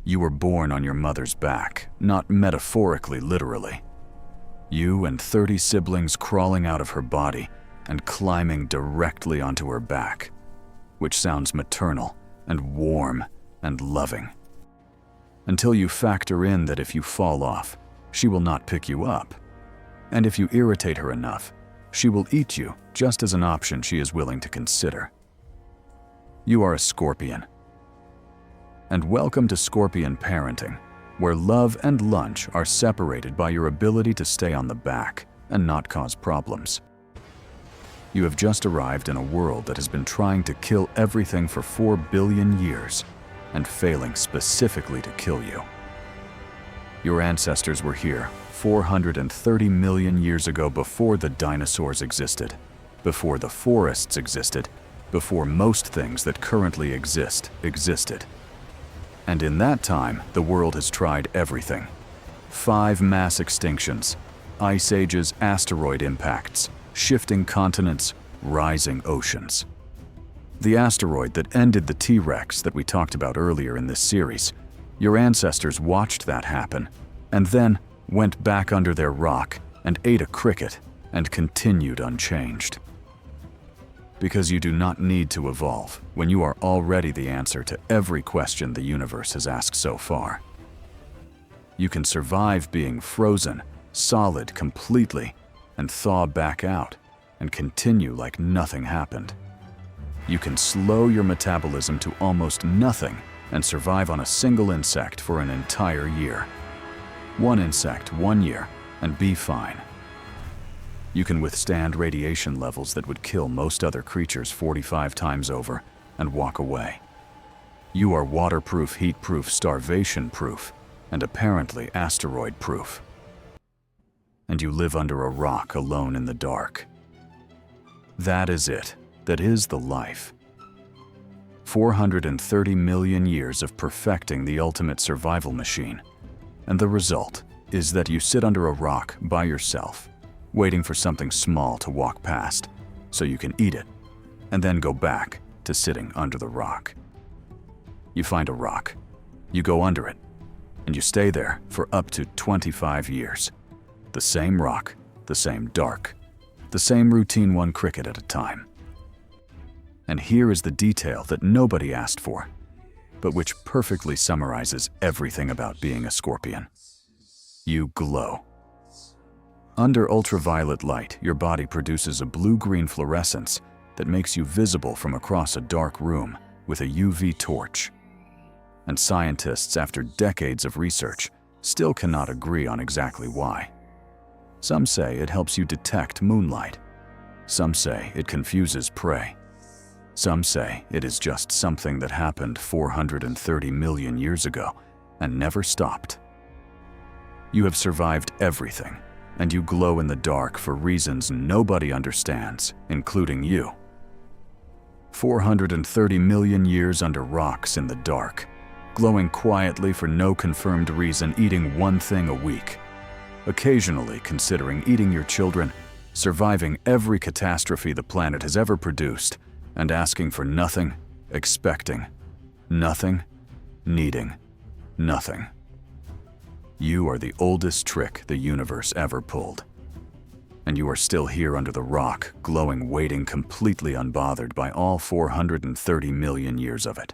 You were born on your mother's back, not metaphorically, literally. You and 30 siblings crawling out of her body and climbing directly onto her back, which sounds maternal and warm and loving. Until you factor in that if you fall off, she will not pick you up. And if you irritate her enough, she will eat you just as an option she is willing to consider. You are a scorpion. And welcome to scorpion parenting, where love and lunch are separated by your ability to stay on the back and not cause problems. You have just arrived in a world that has been trying to kill everything for 4 billion years and failing specifically to kill you. Your ancestors were here 430 million years ago, before the dinosaurs existed, before the forests existed, before most things that currently exist existed. And in that time, the world has tried everything. 5 mass extinctions, ice ages, asteroid impacts, shifting continents, rising oceans. The asteroid that ended the T-Rex that we talked about earlier in this series, your ancestors watched that happen, and then went back under their rock and ate a cricket and continued unchanged. Because you do not need to evolve when you are already the answer to every question the universe has asked so far. You can survive being frozen, solid completely, and thaw back out and continue like nothing happened. You can slow your metabolism to almost nothing and survive on a single insect for an entire year. 1 insect 1 year and be fine. You can withstand radiation levels that would kill most other creatures 45 times over and walk away. You are waterproof, heat-proof, starvation-proof, and apparently asteroid-proof. And you live under a rock alone in the dark. That is it. That is the life. 430 million years of perfecting the ultimate survival machine. And the result is that you sit under a rock by yourself, waiting for something small to walk past so you can eat it, and then go back to sitting under the rock. You find a rock, you go under it, and you stay there for up to 25 years. The same rock, the same dark, the same routine, 1 cricket at a time. And here is the detail that nobody asked for, but which perfectly summarizes everything about being a scorpion. You glow. Under ultraviolet light, your body produces a blue-green fluorescence that makes you visible from across a dark room with a UV torch. And scientists, after decades of research, still cannot agree on exactly why. Some say it helps you detect moonlight. Some say it confuses prey. Some say it is just something that happened 430 million years ago and never stopped. You have survived everything, and you glow in the dark for reasons nobody understands, including you. 430 million years under rocks in the dark, glowing quietly for no confirmed reason, eating 1 thing a week, occasionally considering eating your children, surviving every catastrophe the planet has ever produced, and asking for nothing, expecting nothing, needing nothing. You are the oldest trick the universe ever pulled. And you are still here under the rock, glowing, waiting, completely unbothered by all 430 million years of it.